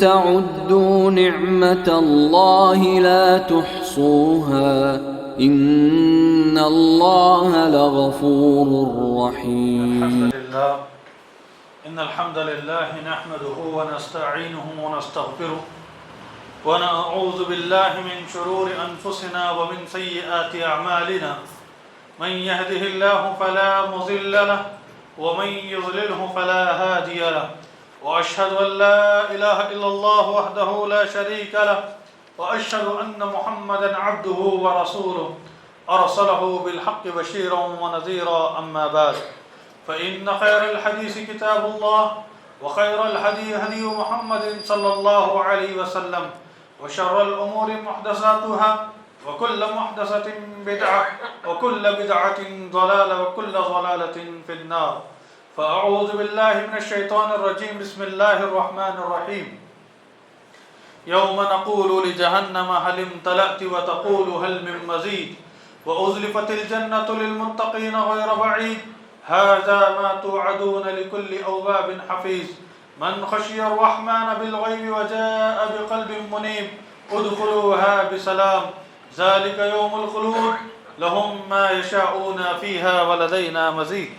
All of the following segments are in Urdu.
تعدوا نعمة الله لا تحصوها إن الله لغفور رحيم. إن الحمد لله نحمده ونستعينه ونستغفره ونعوذ بالله من شرور أنفسنا ومن سيئات أعمالنا من يهده الله فلا مضل له ومن يضلله فلا هادي له وأشهد أن لا إله إلا الله وحده لا شريك له وأشهد أن محمدا عبده ورسوله أرسله بالحق بشيرا ونذيرا أما بعد فإن خير الحديث كتاب الله وخير الهدي هدي محمد صلى الله عليه وسلم وشر الأمور محدثاتها وكل محدثة بدعة وكل بدعة ضلالة وكل ضلالة في النار. فأعوذ بالله من الشيطان الرجيم. بسم الله الرحمن الرحيم. يوم نقول لجهنم هل امتلأت وتقول هل من مزيد وأزلفت الجنة للمتقين غير بعيد هذا ما توعدون لكل أواب حفيظ من خشي الرحمن بالغيب وجاء بقلب منيب ادخلوها بسلام ذلك يوم الخلود لهم ما يشاءون فيها ولدينا مزيد.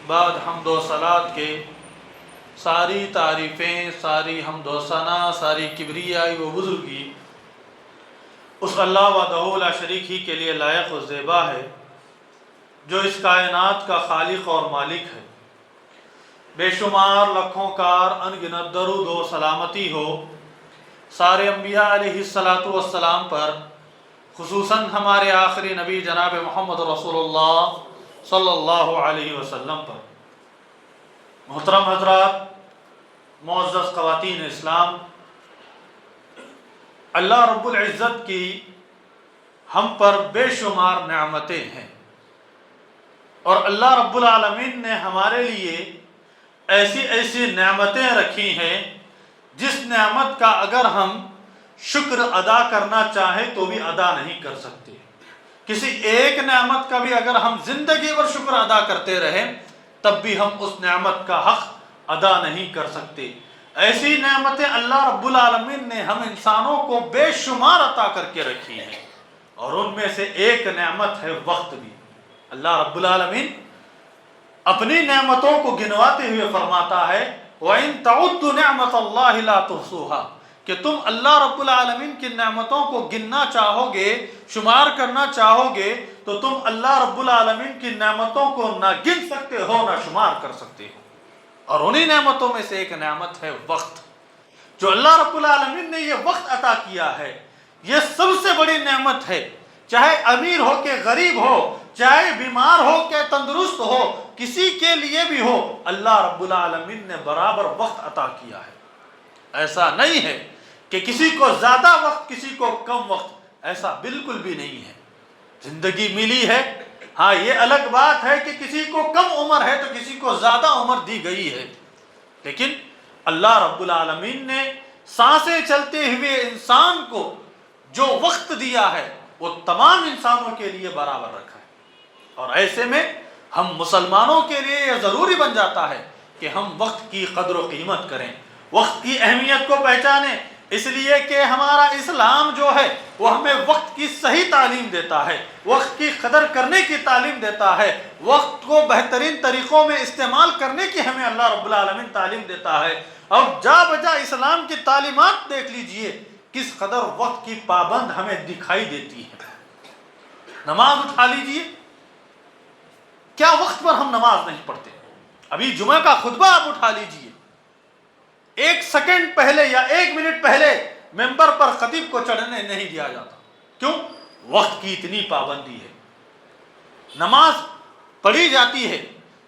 بعد حمد و صلات کے ساری تعریفیں، ساری حمد و ثنا، ساری کبریائی و بزرگی اس اللہ وحدہ لا شریک ہی کے لیے لائق و زیبا ہے جو اس کائنات کا خالق اور مالک ہے. بے شمار لکھوں کار انگنت درود و سلامتی ہو سارے انبیاء علیہ الصلاۃ والسلام پر، خصوصاً ہمارے آخری نبی جناب محمد رسول اللہ صلی اللہ علیہ وسلم پر. محترم حضرات، معزز خواتین اسلام، اللہ رب العزت کی ہم پر بے شمار نعمتیں ہیں اور اللہ رب العالمین نے ہمارے لیے ایسی ایسی نعمتیں رکھی ہیں جس نعمت کا اگر ہم شکر ادا کرنا چاہیں تو بھی ادا نہیں کر سکتے. کسی ایک نعمت کا بھی اگر ہم زندگی بھر شکر ادا کرتے رہیں تب بھی ہم اس نعمت کا حق ادا نہیں کر سکتے. ایسی نعمتیں اللہ رب العالمین نے ہم انسانوں کو بے شمار عطا کر کے رکھی ہیں اور ان میں سے ایک نعمت ہے وقت بھی. اللہ رب العالمین اپنی نعمتوں کو گنواتے ہوئے فرماتا ہے وَإِن تَعُدُّ نِعْمَةَ اللَّهِ لَا تُحْصُوهَا کہ تم اللہ رب العالمین کی نعمتوں کو گننا چاہو گے، شمار کرنا چاہو گے تو تم اللہ رب العالمین کی نعمتوں کو نہ گن سکتے ہو نہ شمار کر سکتے ہو. اور انہی نعمتوں میں سے ایک نعمت ہے وقت. جو اللہ رب العالمین نے یہ وقت عطا کیا ہے یہ سب سے بڑی نعمت ہے. چاہے امیر ہو کہ غریب ہو، چاہے بیمار ہو کہ تندرست ہو، کسی کے لیے بھی ہو، اللہ رب العالمین نے برابر وقت عطا کیا ہے. ایسا نہیں ہے کہ کسی کو زیادہ وقت کسی کو کم وقت، ایسا بالکل بھی نہیں ہے. زندگی ملی ہے، ہاں یہ الگ بات ہے کہ کسی کو کم عمر ہے تو کسی کو زیادہ عمر دی گئی ہے، لیکن اللہ رب العالمین نے سانسیں چلتے ہوئے انسان کو جو وقت دیا ہے وہ تمام انسانوں کے لیے برابر رکھا ہے. اور ایسے میں ہم مسلمانوں کے لیے یہ ضروری بن جاتا ہے کہ ہم وقت کی قدر و قیمت کریں، وقت کی اہمیت کو پہچانیں، اس لیے کہ ہمارا اسلام جو ہے وہ ہمیں وقت کی صحیح تعلیم دیتا ہے، وقت کی قدر کرنے کی تعلیم دیتا ہے، وقت کو بہترین طریقوں میں استعمال کرنے کی ہمیں اللہ رب العالمین تعلیم دیتا ہے. اب جا بجا اسلام کی تعلیمات دیکھ لیجئے کس قدر وقت کی پابند ہمیں دکھائی دیتی ہے. نماز اٹھا لیجئے، کیا وقت پر ہم نماز نہیں پڑھتے؟ ابھی جمعہ کا خطبہ آپ اٹھا لیجئے، 1 سیکنڈ پہلے یا 1 منٹ پہلے ممبر پر خطیب کو چڑھنے نہیں دیا جاتا. کیوں؟ وقت کی اتنی پابندی ہے. نماز پڑھی جاتی ہے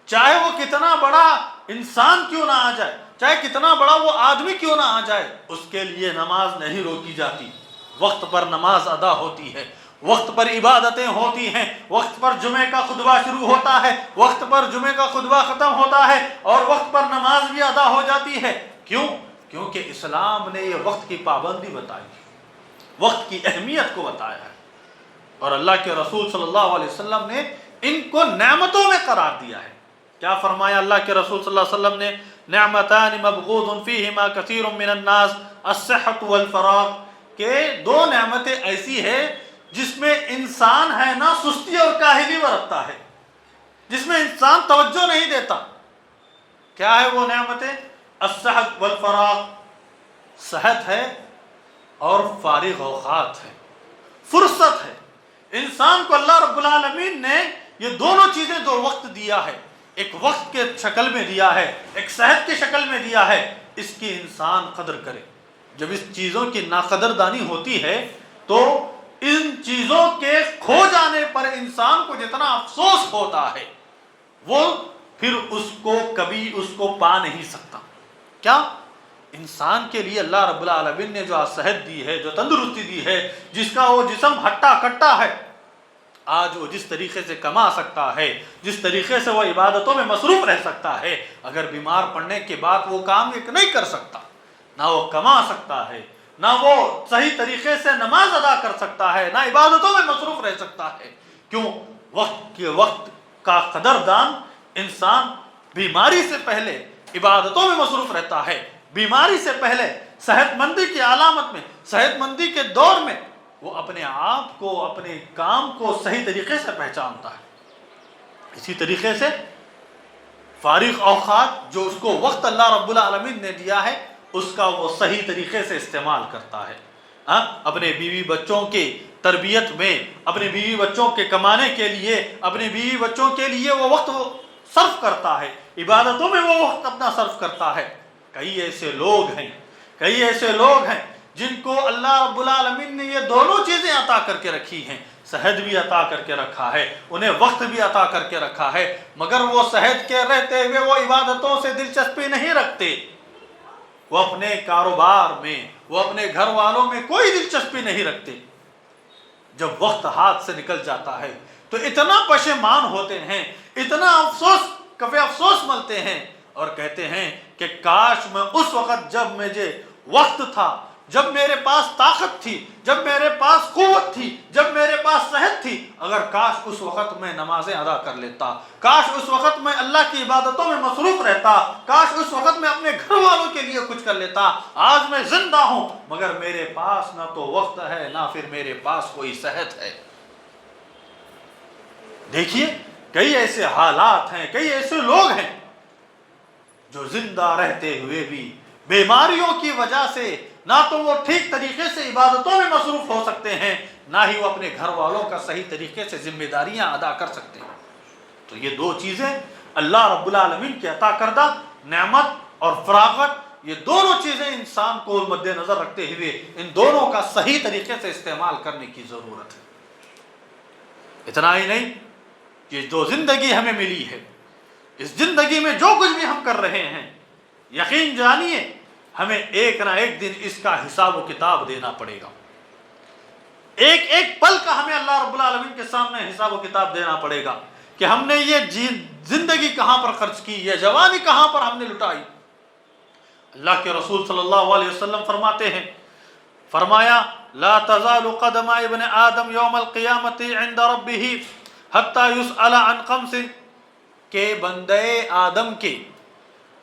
چاہے وہ کتنا بڑا انسان کیوں نہ آ جائے، چاہے کتنا بڑا وہ آدمی کیوں نہ آ جائے، اس کے لیے نماز نہیں روکی جاتی. وقت پر نماز ادا ہوتی ہے، وقت پر عبادتیں ہوتی ہیں، وقت پر جمعے کا خطبہ شروع ہوتا ہے، وقت پر جمعے کا خطبہ ختم ہوتا ہے اور وقت پر نماز بھی ادا ہو جاتی ہے. کیوں؟ کیونکہ اسلام نے یہ وقت کی پابندی بتائی ہے، وقت کی اہمیت کو بتایا ہے اور اللہ کے رسول صلی اللہ علیہ وسلم نے ان کو نعمتوں میں قرار دیا ہے. کیا فرمایا اللہ کے رسول صلی اللہ علیہ وسلم نے؟ نعمتان مبغوض فیہما کثیر من الناس الصحۃ والفراغ، کہ دو نعمتیں ایسی ہے جس میں انسان ہے نا سستی اور کاہلی برتتا ہے، جس میں انسان توجہ نہیں دیتا۔ کیا ہے وہ نعمتیں؟ الصحۃ والفراغ، صحت ہے اور فارغ اوقات ہے، فرصت ہے۔ انسان کو اللہ رب العالمین نے یہ دونوں چیزیں دو وقت دیا ہے، ایک وقت کے شکل میں دیا ہے، ایک صحت کی شکل میں دیا ہے، اس کی انسان قدر کرے۔ جب اس چیزوں کی ناقدردانی ہوتی ہے تو ان چیزوں کے کھو جانے پر انسان کو جتنا افسوس ہوتا ہے وہ پھر اس کو کبھی اس کو پا نہیں سکتا۔ کیا؟ انسان کے لیے اللہ رب العالمین نے جو صحت دی ہے، جو تندرستی دی ہے، جس کا وہ جسم ہٹا کٹا ہے، آج وہ جس طریقے سے کما سکتا ہے، جس طریقے سے وہ عبادتوں میں مصروف رہ سکتا ہے، اگر بیمار پڑنے کے بعد وہ کام نہیں کر سکتا، نہ وہ کما سکتا ہے، نہ وہ صحیح طریقے سے نماز ادا کر سکتا ہے، نہ عبادتوں میں مصروف رہ سکتا ہے۔ کیوں؟ وقت کے وقت کا قدردان انسان بیماری سے پہلے عبادتوں میں مصروف رہتا ہے، بیماری سے پہلے صحت مندی کی علامت میں، صحت مندی کے دور میں وہ اپنے آپ کو، اپنے کام کو صحیح طریقے سے پہچانتا ہے۔ اسی طریقے سے فارغ اوقات جو اس کو وقت اللہ رب العالمین نے دیا ہے اس کا وہ صحیح طریقے سے استعمال کرتا ہے۔ اپنے بیوی بچوں کے تربیت میں، اپنے بیوی بچوں کے کمانے کے لیے، اپنے بیوی بچوں کے لیے وہ وقت صرف کرتا ہے، عبادتوں میں وہ وقت اپنا صرف کرتا ہے۔ کئی ایسے لوگ ہیں جن کو اللہ رب العالمین نے یہ دونوں چیزیں عطا کر کے رکھی ہیں، صحت بھی عطا کر کے رکھا ہے، انہیں وقت بھی عطا کر کے رکھا ہے، مگر وہ صحت کے رہتے ہوئے وہ عبادتوں سے دلچسپی نہیں رکھتے، وہ اپنے کاروبار میں، وہ اپنے گھر والوں میں کوئی دلچسپی نہیں رکھتے۔ جب وقت ہاتھ سے نکل جاتا ہے تو اتنا پشیمان ہوتے ہیں، اتنا افسوس ملتے ہیں اور کہتے ہیں کہ کاش میں اس وقت جب مجھے وقت تھا، جب میرے پاس طاقت تھی، جب میرے پاس قوت تھی، جب میرے پاس صحت تھی، اگر کاش اس وقت میں نمازیں ادا کر لیتا، کاش اس وقت میں اللہ کی عبادتوں میں مصروف رہتا، کاش اس وقت میں اپنے گھر والوں کے لیے کچھ کر لیتا۔ آج میں زندہ ہوں مگر میرے پاس نہ تو وقت ہے، نہ پھر میرے پاس کوئی صحت ہے۔ دیکھیے کئی ایسے حالات ہیں، کئی ایسے لوگ ہیں جو زندہ رہتے ہوئے بھی بیماریوں کی وجہ سے نہ تو وہ ٹھیک طریقے سے عبادتوں میں مصروف ہو سکتے ہیں، نہ ہی وہ اپنے گھر والوں کا صحیح طریقے سے ذمہ داریاں ادا کر سکتے ہیں۔ تو یہ دو چیزیں اللہ رب العالمین کی عطا کردہ نعمت اور فراغت، یہ دونوں چیزیں انسان کو مد نظر رکھتے ہوئے ان دونوں کا صحیح طریقے سے استعمال کرنے کی ضرورت ہے۔ اتنا ہی نہیں کہ جو زندگی ہمیں ملی ہے، اس زندگی میں جو کچھ بھی ہم کر رہے ہیں، یقین جانیے ہمیں ایک نہ ایک دن اس کا حساب و کتاب دینا پڑے گا۔ ایک ایک پل کا ہمیں اللہ رب العالمین کے سامنے حساب و کتاب دینا پڑے گا کہ ہم نے یہ زندگی کہاں پر خرچ کی، یہ جوانی کہاں پر ہم نے لٹائی۔ اللہ کے رسول صلی اللہ علیہ وسلم فرماتے ہیں، فرمایا لا تزال قدم ابن آدم یوم القیامت عند ربہ حتی یسأل عن خمس، کہ بندے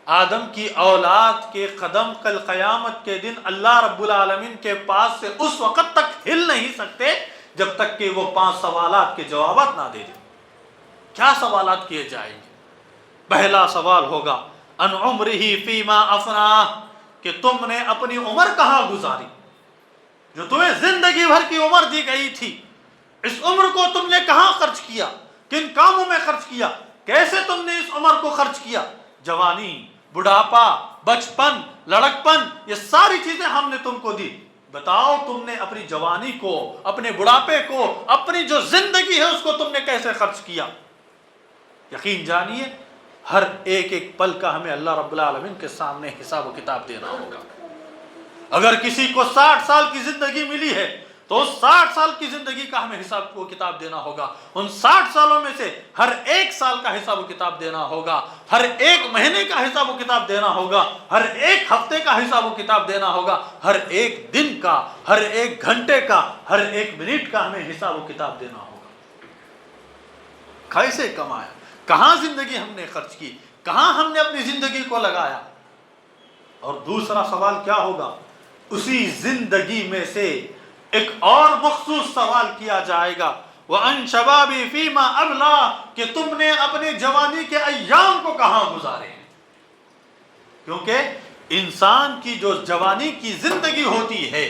آدم کی اولاد کے قدم کل قیامت کے دن اللہ رب العالمین کے پاس سے اس وقت تک ہل نہیں سکتے جب تک کہ وہ 5 سوالات کے جوابات نہ دے دیں۔ کیا سوالات کیے جائیں گے؟ پہلا سوال ہوگا ان عمرہ فیما افناہ، کہ تم نے اپنی عمر کہاں گزاری، جو تمہیں زندگی بھر کی عمر دی گئی تھی، اس عمر کو تم نے کہاں خرچ کیا، کن کاموں میں خرچ کیا، کیسے تم نے اس عمر کو خرچ کیا۔ جوانی، بڑھاپا، بچپن، لڑکپن، یہ ساری چیزیں ہم نے تم کو دی، بتاؤ تم نے اپنی جوانی کو، اپنے بڑھاپے کو، اپنی جو زندگی ہے اس کو تم نے کیسے خرچ کیا۔ یقین جانیے ہر ایک ایک پل کا ہمیں اللہ رب العالمین کے سامنے حساب و کتاب دینا ہوگا۔ اگر کسی کو 60 سال کی زندگی ملی ہے تو اس 60 سال کی زندگی کا ہمیں حساب و کتاب دینا ہوگا، ان 60 سالوں میں سے ہر ایک سال کا حساب و کتاب دینا ہوگا، ہر ایک مہینے کا حساب و کتاب دینا ہوگا، ہر ایک ہفتے کا حساب و کتاب دینا ہوگا، ہر ایک دن کا، ہر ایک گھنٹے کا، ہر ایک منٹ کا ہمیں حساب و کتاب دینا ہوگا۔ کیسے کمایا، کہاں زندگی ہم نے خرچ کی، کہاں ہم نے اپنی زندگی کو لگایا، اور دوسرا سوال کیا ہوگا؟ اسی زندگی میں سے ایک اور مخصوص سوال کیا جائے گا، وَأَن شَبَابِي فِيمَا أَبْلَىٰ، کہ تم نے اپنی جوانی کے ایام کو کہاں گزارے ہیں؟ کیونکہ انسان کی جو جوانی کی زندگی ہوتی ہے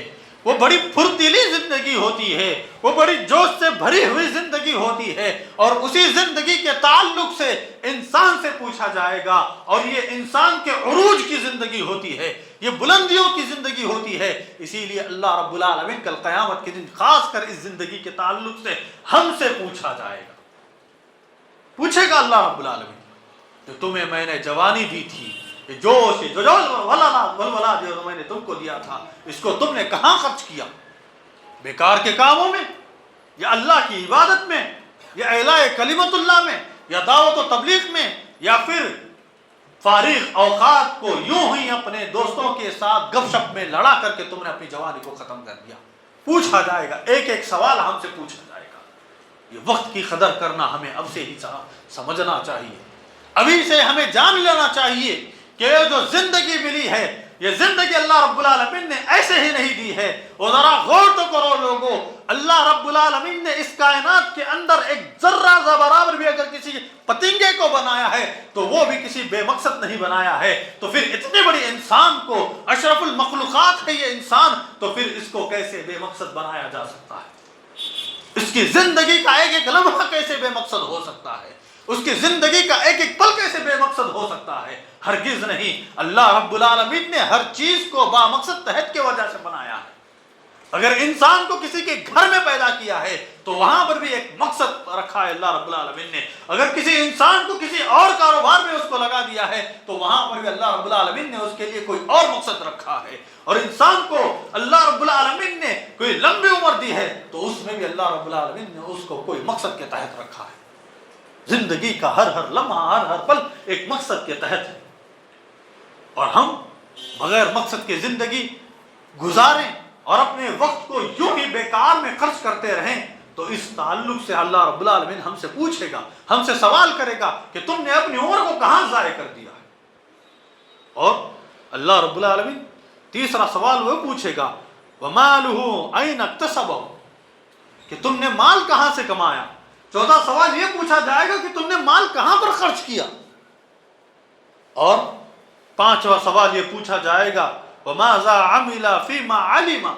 وہ بڑی پھرتیلی زندگی ہوتی ہے، وہ بڑی جوش سے بھری ہوئی زندگی ہوتی ہے، اور اسی زندگی کے تعلق سے انسان سے پوچھا جائے گا، اور یہ انسان کے عروج کی زندگی ہوتی ہے، یہ بلندیوں کی زندگی ہوتی ہے۔ اسی لیے اللہ رب العالمین کل قیامت کے دن خاص کر اس زندگی کے تعلق سے ہم سے پوچھا جائے گا، پوچھے گا اللہ رب العالمین کہ تمہیں میں نے جوانی دی تھی، یہ جوش ولولاد جو میں نے تم کو دیا تھا، اس کو تم نے کہاں خرچ کیا؟ بیکار کے کاموں میں، یا اللہ کی عبادت میں، یا اعلاء کلمت اللہ میں، یا دعوت و تبلیغ میں، یا پھر فارغ اوقات کو یوں ہی اپنے دوستوں کے ساتھ گپ شپ میں لڑا کر کے تم نے اپنی جوانی کو ختم کر دیا؟ پوچھا جائے گا، ایک ایک سوال ہم سے پوچھا جائے گا۔ یہ وقت کی قدر کرنا ہمیں اب سے ہی سمجھنا چاہیے، ابھی سے ہمیں جان لینا چاہیے کہ یہ جو زندگی ملی ہے، یہ زندگی اللہ رب العالمین نے ایسے ہی نہیں دی ہے۔ اور ذرا غور تو کرو لوگوں، اللہ رب العالمین نے اس کائنات کے اندر ایک ذرہ سا برابر بھی اگر کسی پتنگے کو بنایا ہے تو وہ بھی کسی بے مقصد نہیں بنایا ہے، تو پھر اتنے بڑی انسان کو، اشرف المخلوقات ہے یہ انسان، تو پھر اس کو کیسے بے مقصد بنایا جا سکتا ہے؟ اس کی زندگی کا ایک ایک لمحہ کیسے بے مقصد ہو سکتا ہے؟ اس کی زندگی کا ایک ایک پل کیسے بے مقصد ہو سکتا ہے؟ ہرگز نہیں۔ اللہ رب العالمین نے ہر چیز کو با مقصد تحت کی وجہ سے بنایا ہے۔ اگر انسان کو کسی کے گھر میں پیدا کیا ہے تو وہاں پر بھی ایک مقصد رکھا ہے اللہ رب العالمین نے۔ اگر کسی انسان کو کسی اور کاروبار میں اس کو لگا دیا ہے تو وہاں پر بھی اللہ رب العالمین نے اس کے لیے کوئی اور مقصد رکھا ہے۔ اور انسان کو اللہ رب العالمین نے کوئی لمبی عمر دی ہے تو اس میں بھی اللہ رب العالمین نے اس کو کوئی مقصد کے تحت رکھا ہے۔ زندگی کا ہر ہر لمحہ، ہر ہر پل ایک مقصد کے تحت ہے، اور ہم بغیر مقصد کی زندگی گزاریں اور اپنے وقت کو یوں ہی بیکار میں خرچ کرتے رہیں تو اس تعلق سے اللہ رب العالمین ہم سے پوچھے گا، ہم سے سوال کرے گا کہ تم نے اپنی عمر کو کہاں ضائع کر دیا ہے۔ اور اللہ رب العالمین تیسرا سوال وہ پوچھے گا، وَمَالُهُ أَيْنَ اكْتَسَبَهُ، کہ تم نے مال کہاں سے کمایا۔ چوتھا سوال یہ پوچھا جائے گا کہ تم نے مال کہاں پر خرچ کیا۔ اور پانچواں سوال یہ پوچھا جائے گا، وَمَاذَا عَمِلَ فِي مَا عَلِمَ،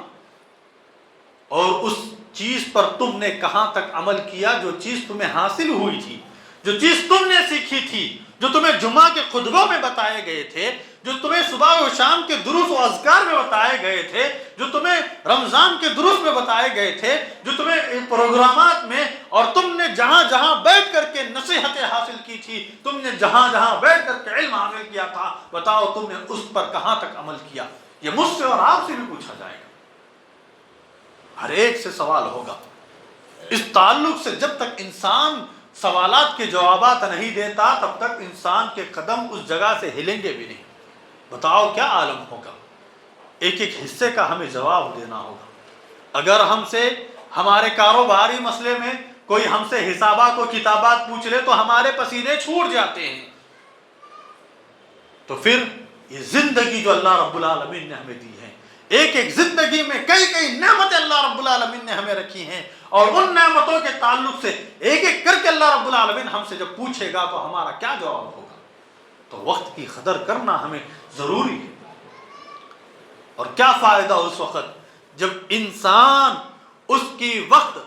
اور اس چیز پر تم نے کہاں تک عمل کیا جو چیز تمہیں حاصل ہوئی تھی، جو چیز تم نے سیکھی تھی، جو تمہیں جمعہ کے خطبوں میں بتائے گئے تھے، جو تمہیں صبح و شام کے دروس و اذکار میں بتائے گئے تھے، جو تمہیں رمضان کے دروس میں بتائے گئے تھے، جو تمہیں پروگرامات میں، اور تم نے جہاں جہاں بیٹھ کر کے نصیحتیں حاصل کی تھی، تم نے جہاں جہاں بیٹھ کر کے علم حاصل کیا تھا، بتاؤ تم نے اس پر کہاں تک عمل کیا۔ یہ مجھ سے اور آپ سے بھی پوچھا جائے گا، ہر ایک سے سوال ہوگا۔ اس تعلق سے جب تک انسان سوالات کے جوابات نہیں دیتا تب تک انسان کے قدم اس جگہ سے ہلیں گے بھی نہیں۔ بتاؤ کیا عالم ہوگا؟ ایک ایک حصے کا ہمیں جواب دینا ہوگا۔ اگر ہم سے ہمارے کاروباری مسئلے میں کوئی ہم سے حسابات و کتابات پوچھ لے تو ہمارے پسینے چھوٹ جاتے ہیں، تو پھر یہ زندگی جو اللہ رب العالمین نے ہمیں دی ہے، ایک ایک زندگی میں کئی کئی نعمتیں اللہ رب العالمین نے ہمیں رکھی ہیں، اور ان نعمتوں کے تعلق سے ایک ایک کر کے اللہ رب العالمین ہم سے جب پوچھے گا تو ہمارا کیا جواب ہوگا؟ تو وقت کی قدر کرنا ہمیں ضروری ہے۔ اور کیا فائدہ اس وقت جب انسان اس کی وقت،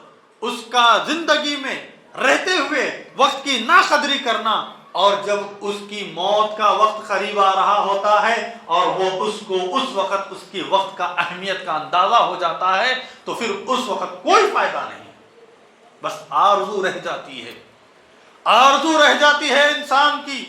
اس کا زندگی میں رہتے ہوئے وقت کی ناقدری کرنا، اور جب اس کی موت کا وقت قریب آ رہا ہوتا ہے اور وہ اس کو اس وقت اس کی وقت کا اہمیت کا اندازہ ہو جاتا ہے تو پھر اس وقت کوئی فائدہ نہیں، بس آرزو رہ جاتی ہے، آرزو رہ جاتی ہے انسان کی۔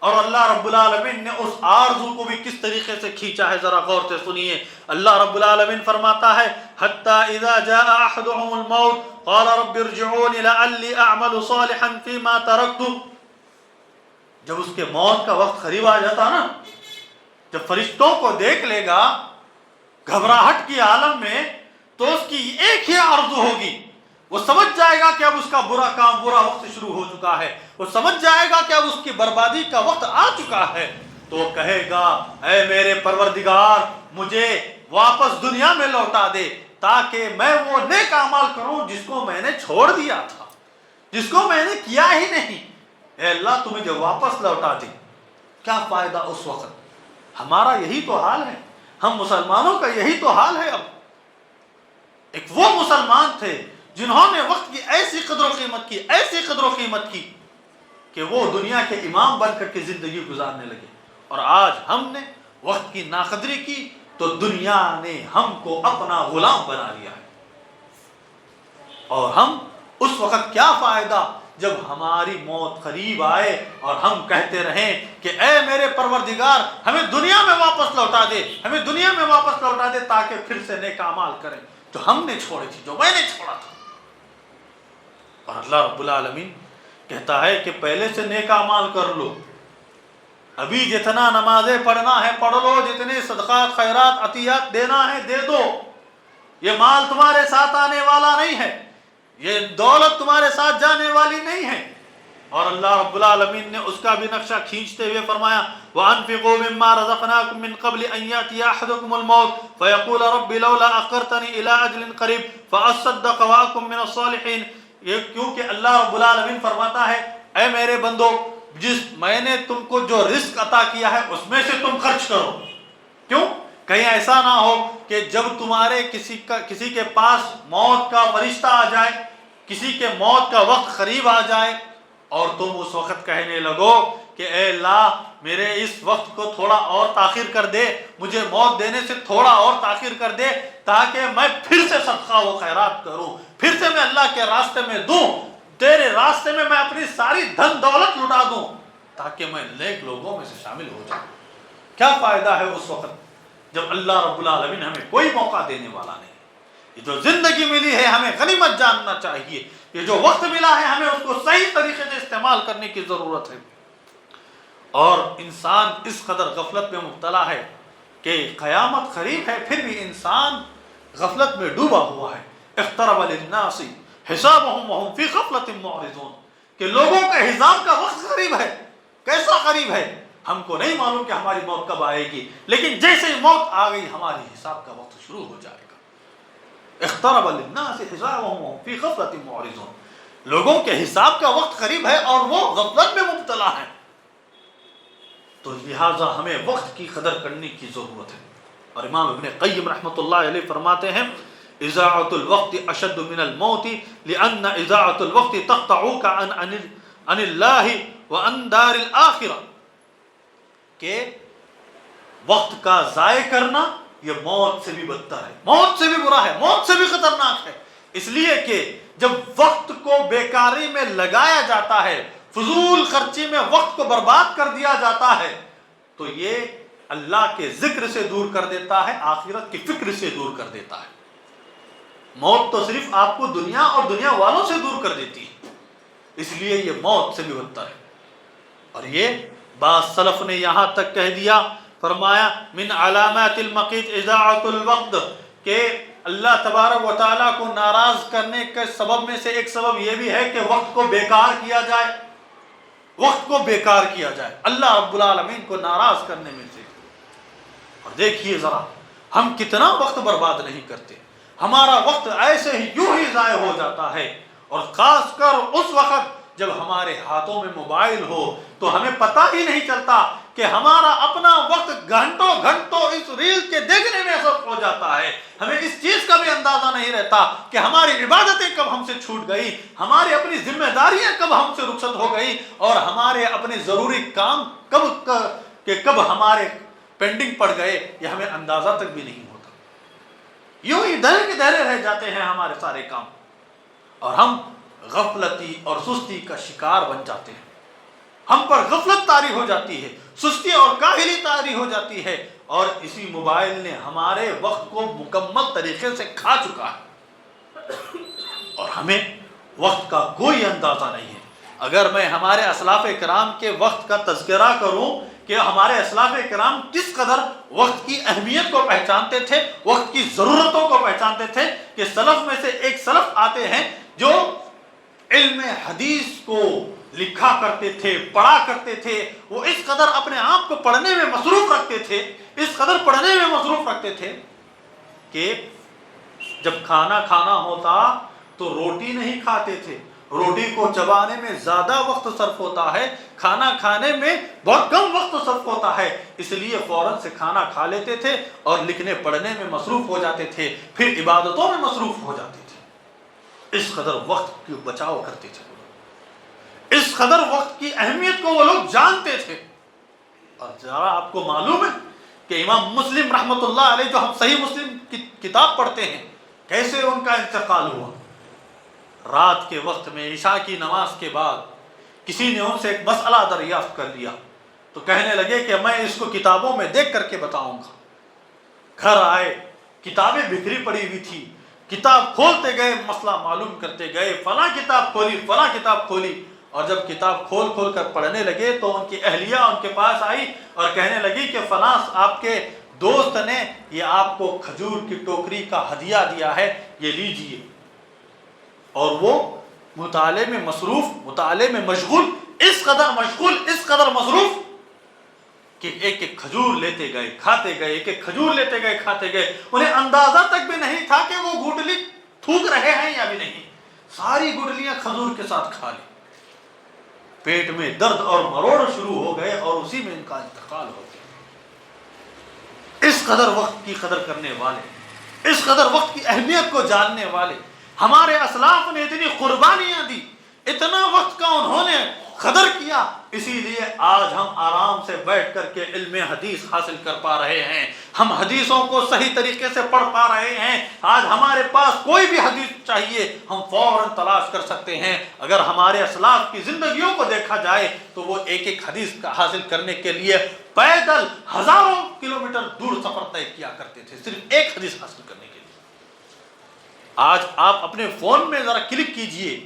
اور اللہ رب العالمین نے اس آرزو کو بھی کس طریقے سے کھینچا ہے ذرا غور سے سنیے۔ اللہ رب العالمین فرماتا ہے، حَتَّى إِذَا جَاءَ أَحَدُهُمُ الْمَوْتُ قَالَ رَبِّ ارْجِعُونِ لَعَلِّي أَعْمَلُ صَالِحًا فِي مَا تَرَكْتُ، جب اس کے موت کا وقت قریب آ جاتا نا، جب فرشتوں کو دیکھ لے گا گھبراہٹ کی عالم میں، تو اس کی ایک ہی آرزو ہوگی، وہ سمجھ جائے گا کہ اب اس کا برا کام، برا وقت شروع ہو چکا ہے، وہ سمجھ جائے گا کہ اب اس کی بربادی کا وقت آ چکا ہے۔ تو کہے گا اے میرے پروردگار مجھے واپس دنیا میں لوٹا دے تاکہ میں وہ نیک اعمال کروں جس کو میں نے چھوڑ دیا تھا، جس کو میں نے کیا ہی نہیں۔ اے اللہ تو مجھے واپس لوٹا دے۔ کیا فائدہ اس وقت؟ ہمارا یہی تو حال ہے، ہم مسلمانوں کا یہی تو حال ہے۔ اب ایک وہ مسلمان تھے جنہوں نے وقت کی ایسی قدر و قیمت کی، ایسی قدر و قیمت کی کہ وہ دنیا کے امام بن کر کے زندگی گزارنے لگے، اور آج ہم نے وقت کی ناقدری کی تو دنیا نے ہم کو اپنا غلام بنا لیا ہے۔ اور ہم اس وقت کیا فائدہ جب ہماری موت قریب آئے اور ہم کہتے رہیں کہ اے میرے پروردگار ہمیں دنیا میں واپس لوٹا دے، ہمیں دنیا میں واپس لوٹا دے تاکہ پھر سے نیک اعمال کریں جو ہم نے چھوڑی تھی، جو میں نے چھوڑا تھا۔ اور اللہ رب العالمین کہتا ہے کہ پہلے سے نیک اعمال کر لو، ابھی جتنا نمازیں پڑھنا ہے پڑھ لو، جتنے صدقات خیرات عطیات دینا ہے دے دو، یہ مال تمہارے ساتھ آنے والا نہیں ہے، یہ دولت تمہارے ساتھ جانے والی نہیں ہے۔ اور اللہ رب العالمین نے اس کا بھی نقشہ کھینچتے ہوئے فرمایا وَأَنفِقُوا مِمَّا رَزَقْنَاكُم مِّن قَبْلِ أَن يَأْتِيَ أَحَدَكُمُ الْمَوْتُ فَيَقُولَ رَبِّ لَوْلَا أَخَّرْتَنِي إِلَىٰ أَجَلٍ قَرِيبٍ فَأَصَّدَّقَ وَأَكُن مِّنَ الصَّالِحِينَ۔ یہ کیونکہ اللہ رب العالمین فرماتا ہے اے میرے بندو جس میں نے تم کو جو رزق عطا کیا ہے اس میں سے تم خرچ کرو۔ کیوں؟ کہیں ایسا نہ ہو کہ جب تمہارے کسی کے پاس موت کا فرشتہ آ جائے، کسی کے موت کا وقت قریب آ جائے اور تم اس وقت کہنے لگو کہ اے اللہ میرے اس وقت کو تھوڑا اور تاخیر کر دے، مجھے موت دینے سے تھوڑا اور تاخیر کر دے تاکہ میں پھر سے صدقہ و خیرات کروں، پھر سے میں اللہ کے راستے میں دوں، تیرے راستے میں میں اپنی ساری دھن دولت لٹا دوں تاکہ میں نیک لوگوں میں سے شامل ہو جاؤں۔ کیا فائدہ ہے اس وقت جب اللہ رب العالمین ہمیں کوئی موقع دینے والا نہیں؟ یہ جو زندگی ملی ہے ہمیں غنیمت جاننا چاہیے، یہ جو وقت ملا ہے ہمیں اس کو صحیح طریقے سے استعمال کرنے کی ضرورت ہے۔ اور انسان اس قدر غفلت میں مبتلا ہے کہ قیامت قریب ہے پھر بھی انسان غفلت میں ڈوبا ہوا ہے۔ اقترب للناس حسابهم وهم فی غفلۃ معرضون، کہ لوگوں کا حساب کا وقت قریب ہے۔ کیسا قریب ہے؟ ہم کو نہیں معلوم کہ ہماری موت کب آئے گی، لیکن جیسے ہی موت آ گئی ہماری حساب کا وقت شروع ہو جائے گا۔ اقترب للناس حسابهم وهم فی غفلۃ معرضون، لوگوں کے حساب کا وقت قریب ہے اور وہ غفلت میں مبتلا ہے، تو لہٰذا ہمیں وقت کی قدر کرنے کی ضرورت ہے۔ اور امام ابن قیم رحمۃ اللہ علیہ فرماتے ہیں اضاعۃ الوقت اشد من الموت لان اضاعۃ الوقت تقطعك عن اللہ وعن دار الآخرہ، کہ وقت کا ضائع کرنا یہ موت سے بھی بدتر ہے، موت سے بھی برا ہے، موت سے بھی خطرناک ہے، اس لیے کہ جب وقت کو بیکاری میں لگایا جاتا ہے، فضول خرچی میں وقت کو برباد کر دیا جاتا ہے، تو یہ اللہ کے ذکر سے دور کر دیتا ہے، آخرت کی فکر سے دور کر دیتا ہے۔ موت تو صرف آپ کو دنیا اور دنیا والوں سے دور کر دیتی ہے، اس لیے یہ موت سے بھی بدتر ہے۔ اور یہ بعض سلف نے یہاں تک کہہ دیا، فرمایا من علامات المقیت اضاعۃ الوقت، کہ اللہ تبارک و تعالیٰ کو ناراض کرنے کے سبب میں سے ایک سبب یہ بھی ہے کہ وقت کو بیکار کیا جائے، وقت کو بیکار کیا جائے اللہ رب العالمین کو ناراض کرنے میں سے۔ اور دیکھیے ذرا ہم کتنا وقت برباد نہیں کرتے، ہمارا وقت ایسے ہی یوں ہی ضائع ہو جاتا ہے، اور خاص کر اس وقت جب ہمارے ہاتھوں میں موبائل ہو تو ہمیں پتہ ہی نہیں چلتا کہ ہمارا اپنا وقت گھنٹوں گھنٹوں اس ریل کے دیکھنے میں صرف ہو جاتا ہے، ہمیں اس چیز کا بھی اندازہ نہیں رہتا کہ ہماری عبادتیں کب ہم سے چھوٹ گئی، ہماری اپنی ذمہ داریاں کب ہم سے رخصت ہو گئی، اور ہمارے اپنے ضروری کام کب ہمارے پینڈنگ پڑ گئے، یہ ہمیں اندازہ تک بھی نہیں ہوتا۔ یوں ہی دھرے کے دھرے رہ جاتے ہیں ہمارے سارے کام، اور ہم غفلتی اور سستی کا شکار بن جاتے ہیں، ہم پر غفلت طاری ہو جاتی ہے، سستی اور کاہلی طاری ہو جاتی ہے، اور اسی موبائل نے ہمارے وقت کو مکمل طریقے سے کھا چکا ہے، اور ہمیں وقت کا کوئی اندازہ نہیں ہے۔ اگر میں ہمارے اسلاف کرام کے وقت کا تذکرہ کروں کہ ہمارے اسلاف کرام کس قدر وقت کی اہمیت کو پہچانتے تھے، وقت کی ضرورتوں کو پہچانتے تھے، کہ سلف میں سے ایک سلف آتے ہیں جو علم حدیث کو لکھا کرتے تھے، پڑھا کرتے تھے، وہ اس قدر اپنے آپ کو پڑھنے میں مصروف رکھتے تھے، اس قدر پڑھنے میں مصروف رکھتے تھے کہ جب کھانا کھانا ہوتا تو روٹی نہیں کھاتے تھے، روٹی کو چبانے میں زیادہ وقت صرف ہوتا ہے، کھانا کھانے میں بہت کم وقت صرف ہوتا ہے، اس لیے فوراً سے کھانا کھا لیتے تھے اور لکھنے پڑھنے میں مصروف ہو جاتے تھے، پھر عبادتوں میں مصروف ہو جاتے تھے۔ اس قدر وقت کی بچاؤ کرتے تھے، اس قدر وقت کی اہمیت کو وہ لوگ جانتے تھے۔ اور ذرا آپ کو معلوم ہے کہ امام مسلم رحمۃ اللہ علیہ، جو ہم صحیح مسلم کی کتاب پڑھتے ہیں، کیسے ان کا انتقال ہوا؟ رات کے وقت میں عشاء کی نماز کے بعد کسی نے ان سے ایک مسئلہ دریافت کر لیا تو کہنے لگے کہ میں اس کو کتابوں میں دیکھ کر کے بتاؤں گا۔ گھر آئے، کتابیں بکھری پڑی ہوئی تھی، کتاب کھولتے گئے، مسئلہ معلوم کرتے گئے، فلاں کتاب کھولی، فلاں کتاب کھولی، اور جب کتاب کھول کھول کر پڑھنے لگے تو ان کی اہلیہ ان کے پاس آئی اور کہنے لگی کہ فلاں آپ کے دوست نے یہ آپ کو کھجور کی ٹوکری کا ہدیہ دیا ہے، یہ لیجئے۔ اور وہ مطالعے میں مصروف، مطالعے میں مشغول، اس قدر مشغول، اس قدر مصروف کہ ایک ایک کھجور لیتے گئے، کھاتے گئے، ایک ایک کھجور لیتے گئے، کھاتے گئے۔ انہیں اندازہ تک بھی نہیں تھا کہ وہ گٹلی تھوک رہے ہیں یا بھی نہیں، ساری گٹلیاں کھجور کے ساتھ کھا لی۔ پیٹ میں درد اور مروڑ شروع ہو گئے اور اسی میں ان کا انتقال ہو گیا۔ اس قدر وقت کی قدر کرنے والے، اس قدر وقت کی اہمیت کو جاننے والے ہمارے اسلاف نے اتنی قربانیاں دی، اتنا وقت کا انہوں نے قدر کیا، اسی لیے آج ہم آرام سے بیٹھ کر کے علم حدیث حاصل کر پا رہے ہیں، ہم حدیثوں کو صحیح طریقے سے پڑھ پا رہے ہیں۔ آج ہمارے پاس کوئی بھی حدیث چاہیے ہم فوراً تلاش کر سکتے ہیں۔ اگر ہمارے اسلاف کی زندگیوں کو دیکھا جائے تو وہ ایک ایک حدیث کا حاصل کرنے کے لیے پیدل ہزاروں کلومیٹر دور سفر طے کیا کرتے تھے، صرف ایک حدیث حاصل کرنے کے لیے۔ آج آپ اپنے فون میں ذرا کلک کیجئے،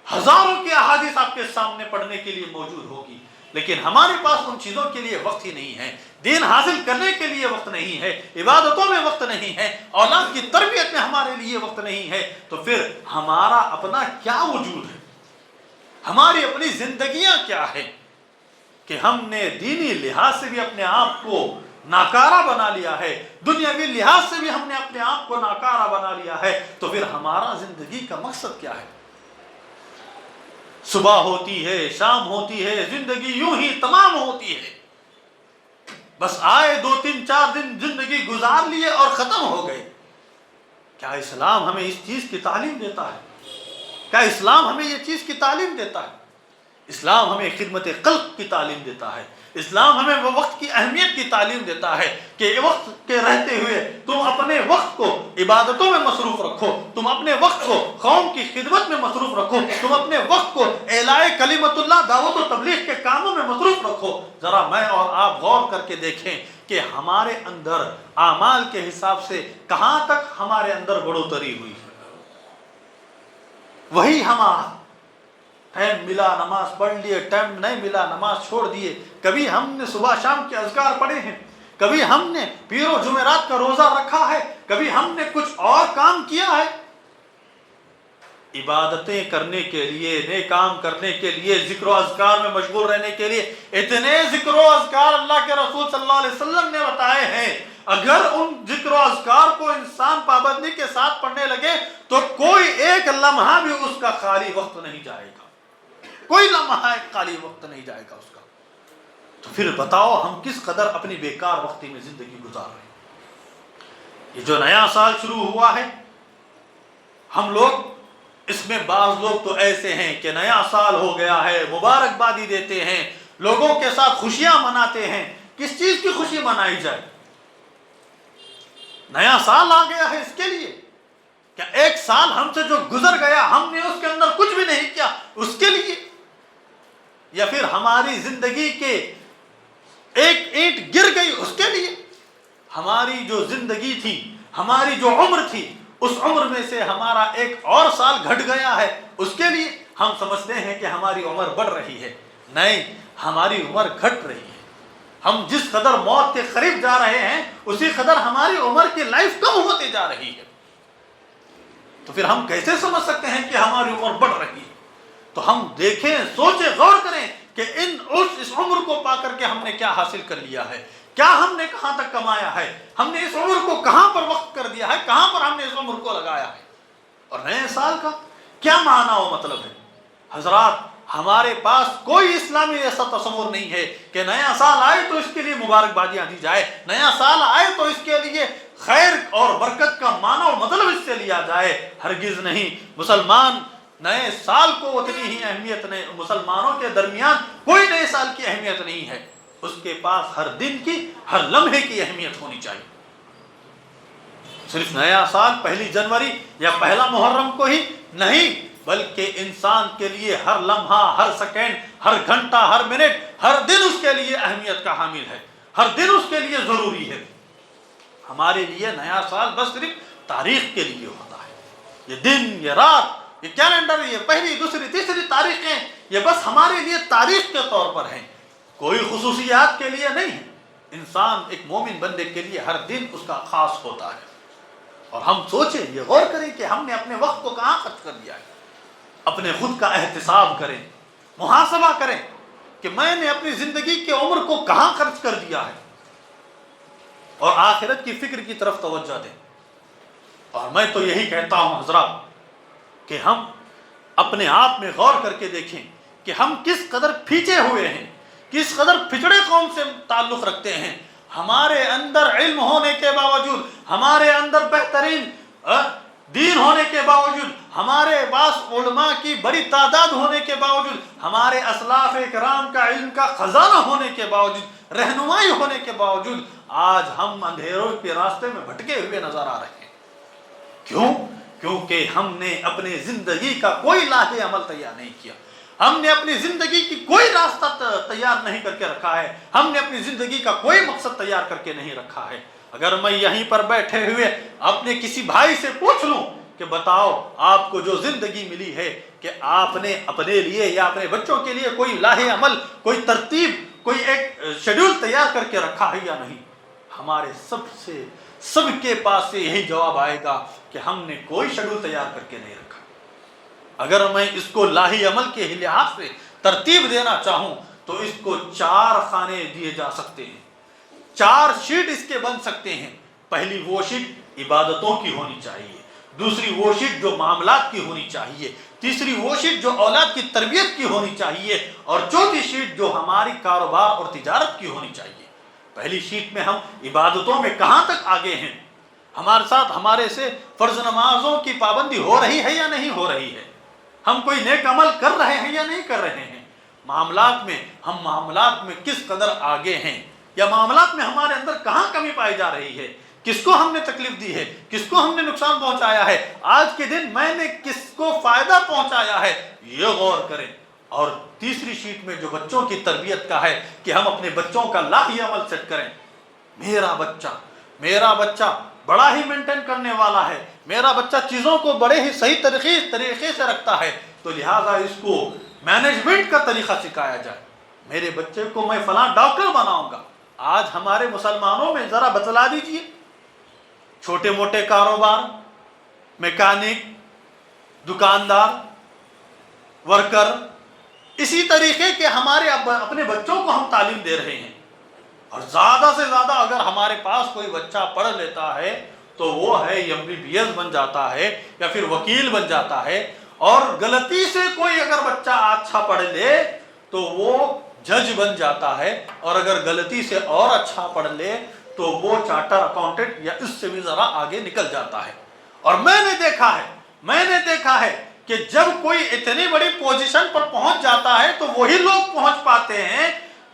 ہزاروں کی احادیث آپ کے سامنے پڑھنے کے لیے موجود ہوگی، لیکن ہمارے پاس ان چیزوں کے لیے وقت ہی نہیں ہے، دین حاصل کرنے کے لیے وقت نہیں ہے، عبادتوں میں وقت نہیں ہے، اولاد کی تربیت میں ہمارے لیے وقت نہیں ہے، تو پھر ہمارا اپنا کیا وجود ہے، ہماری اپنی زندگیاں کیا ہے کہ ہم نے دینی لحاظ سے بھی اپنے آپ کو ناکارہ بنا لیا ہے، دنیاوی لحاظ سے بھی ہم نے اپنے آپ کو ناکارہ بنا لیا ہے، تو پھر ہمارا زندگی کا مقصد کیا ہے؟ صبح ہوتی ہے، شام ہوتی ہے، زندگی یوں ہی تمام ہوتی ہے، بس آئے 2-3-4 دن زندگی گزار لیے اور ختم ہو گئے۔ کیا اسلام ہمیں اس چیز کی تعلیم دیتا ہے؟ کیا اسلام ہمیں یہ چیز کی تعلیم دیتا ہے؟ اسلام ہمیں خدمت خلق کی تعلیم دیتا ہے، اسلام ہمیں وہ وقت کی اہمیت کی تعلیم دیتا ہے کہ وقت کے رہتے ہوئے تم اپنے وقت کو عبادتوں میں مصروف رکھو، تم اپنے وقت کو قوم کی خدمت میں مصروف رکھو، تم اپنے وقت کو اعلاء کلمت اللہ، دعوت و تبلیغ کے کاموں میں مصروف رکھو۔ ذرا میں اور آپ غور کر کے دیکھیں کہ ہمارے اندر اعمال کے حساب سے کہاں تک ہمارے اندر بڑھوتری ہوئی ہے۔ وہی ہمارا ٹائم ملا نماز پڑھ لیے، ٹائم نہیں ملا نماز چھوڑ دیے، کبھی ہم نے صبح شام کے اذکار پڑھے ہیں، کبھی ہم نے پیر و جمعرات کا روزہ رکھا ہے، کبھی ہم نے کچھ اور کام کیا ہے۔ عبادتیں کرنے کے لیے، نیک کام کرنے کے لیے، ذکر و اذکار میں مشغول رہنے کے لیے اتنے ذکر و اذکار اللہ کے رسول صلی اللہ علیہ وسلم نے بتائے ہیں، اگر ان ذکر و اذکار کو انسان پابندی کے ساتھ پڑھنے لگے تو کوئی ایک لمحہ بھی اس کا خالی وقت نہیں جائے گا، کوئی لمحہ ایک خالی وقت نہیں جائے گا اس کا۔ تو پھر بتاؤ ہم کس قدر اپنی بیکار وقتی میں زندگی گزار رہے ہیں۔ یہ جو نیا سال شروع ہوا ہے، ہم لوگ اس میں بعض لوگ تو ایسے ہیں کہ نیا سال ہو گیا ہے، مبارکبادی دیتے ہیں، لوگوں کے ساتھ خوشیاں مناتے ہیں۔ کس چیز کی خوشی منائی جائے؟ نیا سال آ گیا ہے اس کے لیے؟ کیا ایک سال ہم سے جو گزر گیا ہم نے اس کے اندر کچھ بھی نہیں کیا اس کے لیے؟ یا پھر ہماری زندگی کے ایک اینٹ گر گئی اس کے لیے؟ ہماری جو زندگی تھی، ہماری جو عمر تھی، اس عمر میں سے ہمارا ایک اور سال گھٹ گیا ہے، اس کے لیے ہم سمجھتے ہیں کہ ہماری عمر بڑھ رہی ہے۔ نہیں، ہماری عمر گھٹ رہی ہے۔ ہم جس قدر موت کے قریب جا رہے ہیں اسی قدر ہماری عمر کی لائف کم ہوتی جا رہی ہے۔ تو پھر ہم کیسے سمجھ سکتے ہیں کہ ہماری عمر بڑھ رہی ہے؟ تو ہم دیکھیں، سوچیں، غور کریں کہ اس عمر کو پا کر کے ہم نے کیا حاصل کر لیا ہے، کیا ہم نے کہاں تک کمایا ہے، ہم نے اس عمر کو کہاں پر وقت کر دیا ہے، کہاں پر ہم نے اس عمر کو لگایا ہے، اور نئے سال کا کیا معنی و مطلب ہے۔ حضرات، ہمارے پاس کوئی اسلامی ایسا تصور نہیں ہے کہ نیا سال آئے تو اس کے لیے مبارکبادیاں دی جائے، نیا سال آئے تو اس کے لیے خیر اور برکت کا معنی و مطلب اس سے لیا جائے، ہرگز نہیں۔ مسلمان نئے سال کو اتنی ہی اہمیت نہیں، مسلمانوں کے درمیان کوئی نئے سال کی اہمیت نہیں ہے، اس کے پاس ہر دن کی، ہر لمحے کی اہمیت ہونی چاہیے۔ صرف نیا سال پہلی جنوری یا پہلا محرم کو ہی نہیں، بلکہ انسان کے لیے ہر لمحہ، ہر سیکنڈ، ہر گھنٹہ، ہر منٹ، ہر دن اس کے لیے اہمیت کا حامل ہے، ہر دن اس کے لیے ضروری ہے۔ ہمارے لیے نیا سال بس صرف تاریخ کے لیے ہوتا ہے، یہ دن، یہ رات، یہ کیلنڈر، یہ پہلی، دوسری، تیسری تاریخیں، یہ بس ہمارے لیے تاریخ کے طور پر ہیں، کوئی خصوصیات کے لیے نہیں ہے۔ انسان، ایک مومن بندے کے لیے ہر دن اس کا خاص ہوتا ہے، اور ہم سوچیں، یہ غور کریں کہ ہم نے اپنے وقت کو کہاں خرچ کر دیا ہے، اپنے خود کا احتساب کریں، محاسبہ کریں کہ میں نے اپنی زندگی کے عمر کو کہاں خرچ کر دیا ہے، اور آخرت کی فکر کی طرف توجہ دیں۔ اور میں تو یہی کہتا ہوں حضرات کہ ہم اپنے آپ میں غور کر کے دیکھیں کہ ہم کس قدر پھیچے ہوئے ہیں، کس قدر پچھڑے قوم سے تعلق رکھتے ہیں۔ ہمارے اندر علم ہونے کے باوجود، ہمارے اندر بہترین دین ہونے کے باوجود، ہمارے پاس علماء کی بڑی تعداد ہونے کے باوجود، ہمارے اسلاف کرام کا علم کا خزانہ ہونے کے باوجود، رہنمائی ہونے کے باوجود، آج ہم اندھیروں کے راستے میں بھٹکے ہوئے نظر آ رہے ہیں۔ کیوں؟ کیونکہ ہم نے اپنی زندگی کا کوئی لاہ عمل تیار نہیں کیا، ہم نے اپنی زندگی کی کوئی راستہ تیار نہیں کر کے رکھا ہے، ہم نے اپنی زندگی کا کوئی مقصد تیار کر کے نہیں رکھا ہے۔ اگر میں یہیں پر بیٹھے ہوئے اپنے کسی بھائی سے پوچھ لوں کہ بتاؤ آپ کو جو زندگی ملی ہے کہ آپ نے اپنے لیے یا اپنے بچوں کے لیے کوئی لاہ عمل، کوئی ترتیب، کوئی ایک شیڈول تیار کر کے رکھا ہے یا نہیں، ہمارے سب کے پاس سے یہی جواب آئے گا کہ ہم نے کوئی شیڈول تیار کر کے نہیں رکھا۔ اگر میں اس کو لاہی عمل کے لحاظ سے ترتیب دینا چاہوں تو اس کو 4 خانے دیے جا سکتے ہیں، 4 شیٹ اس کے بن سکتے ہیں۔ پہلی وہ شیٹ عبادتوں کی ہونی چاہیے، دوسری وہ شیٹ جو معاملات کی ہونی چاہیے، تیسری وہ شیٹ جو اولاد کی تربیت کی ہونی چاہیے، اور چوتھی شیٹ جو ہماری کاروبار اور تجارت کی ہونی چاہیے۔ پہلی شیٹ میں ہم عبادتوں میں کہاں تک آگے ہیں، ہمارے سے فرض نمازوں کی پابندی ہو رہی ہے یا نہیں ہو رہی ہے، ہم کوئی نیک عمل کر رہے ہیں یا نہیں کر رہے ہیں، معاملات میں ہم معاملات میں کس قدر آگے ہیں، یا معاملات میں ہمارے اندر کہاں کمی پائی جا رہی ہے، کس کو ہم نے تکلیف دی ہے، کس کو ہم نے نقصان پہنچایا ہے، آج کے دن میں نے کس کو فائدہ پہنچایا ہے، یہ غور کریں۔ اور تیسری شیٹ میں جو بچوں کی تربیت کا ہے کہ ہم اپنے بچوں کا لاہی عمل سیٹ کریں۔ میرا بچہ بڑا ہی مینٹین کرنے والا ہے، میرا بچہ چیزوں کو بڑے ہی صحیح طریقے سے رکھتا ہے، تو لہٰذا اس کو مینجمنٹ کا طریقہ سکھایا جائے۔ میرے بچے کو میں فلاں ڈاکٹر بناؤں گا۔ آج ہمارے مسلمانوں میں ذرا بتلا دیجئے، چھوٹے موٹے کاروبار، میکینک، دکاندار، ورکر، اسی طریقے کے ہمارے اپنے بچوں کو ہم تعلیم دے رہے ہیں، اور زیادہ سے زیادہ اگر ہمارے پاس کوئی بچہ پڑھ لیتا ہے تو وہ ہے MBBS بن جاتا ہے یا پھر وکیل بن جاتا ہے، اور غلطی سے کوئی اگر بچہ اچھا پڑھ لے تو وہ جج بن جاتا ہے، اور اگر غلطی سے اور اچھا پڑھ لے تو وہ چارٹر اکاؤنٹنٹ یا اس سے بھی ذرا آگے نکل جاتا ہے۔ اور میں نے دیکھا ہے کہ جب کوئی اتنی بڑی پوزیشن پر پہنچ جاتا ہے تو وہی لوگ پہنچ پاتے ہیں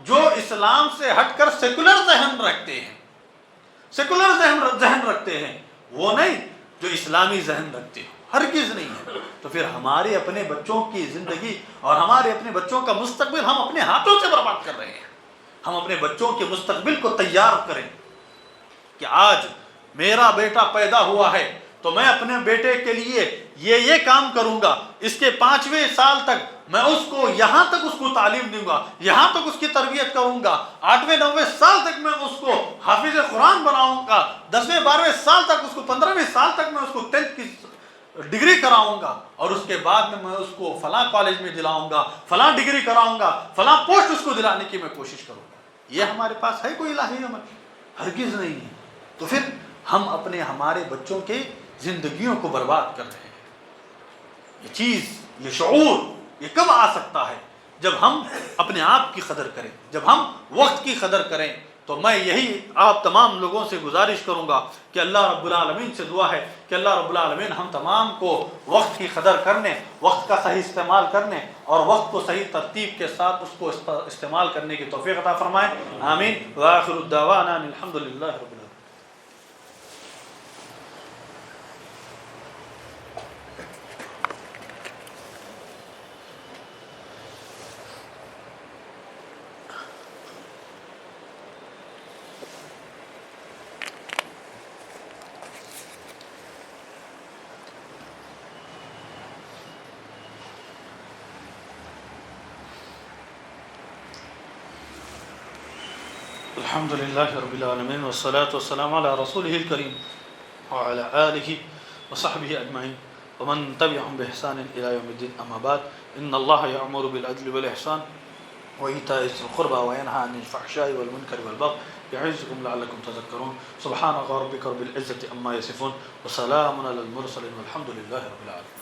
جو اسلام سے ہٹ کر سیکولر ذہن رکھتے ہیں، وہ نہیں جو اسلامی ذہن رکھتے ہیں، ہرگز نہیں ہے۔ تو پھر ہمارے اپنے بچوں کی زندگی اور ہمارے اپنے بچوں کا مستقبل ہم اپنے ہاتھوں سے برباد کر رہے ہیں۔ ہم اپنے بچوں کے مستقبل کو تیار کریں کہ آج میرا بیٹا پیدا ہوا ہے تو میں اپنے بیٹے کے لیے یہ کام کروں گا، اس کے 5ویں سال تک میں اس کو یہاں تک اس کو تعلیم دوں گا، یہاں تک اس کی تربیت کروں گا، 8ویں 9ویں سال تک میں اس کو حافظ قرآن بناؤں گا، 10ویں 12ویں سال تک اس کو، 15ویں سال تک میں اس کو 10th کی ڈگری کراؤں گا اور اس کے بعد میں اس کو فلاں کالج میں دلاؤں گا، فلاں ڈگری کراؤں گا، فلاں پوسٹ اس کو دلانے کی میں کوشش کروں گا۔ یہ ہمارے پاس ہے کوئی الہی عمل؟ ہرگز نہیں ہے۔ تو پھر ہم ہمارے بچوں کے زندگیوں کو برباد کر رہے ہیں۔ یہ چیز، یہ شعور، یہ کب آ سکتا ہے؟ جب ہم اپنے آپ کی قدر کریں، جب ہم وقت کی قدر کریں۔ تو میں یہی آپ تمام لوگوں سے گزارش کروں گا کہ اللہ رب العالمین سے دعا ہے کہ اللہ رب العالمین ہم تمام کو وقت کی قدر کرنے، وقت کا صحیح استعمال کرنے اور وقت کو صحیح ترتیب کے ساتھ اس کو استعمال کرنے کی توفیق عطا فرمائے۔ آمین۔ وآخر الدعوانا ان الحمد للہ رب العالمین۔ الحمد للہ رب العالمین والصلاة والسلام علی رسولہ الکریم وعلی آلہ وصحبہ اجمعین ومن تبعهم بإحسان إلى يوم الدين. أما بعد، إن الله يأمر بالعدل والإحسان وإيتاء ذي القربى وينهى عن الفحشاء والمنكر والبغي يعظكم لعلكم تذكرون. سبحان ربك رب العزة عما يصفون وسلام على المرسلين والحمد لله رب العالمين.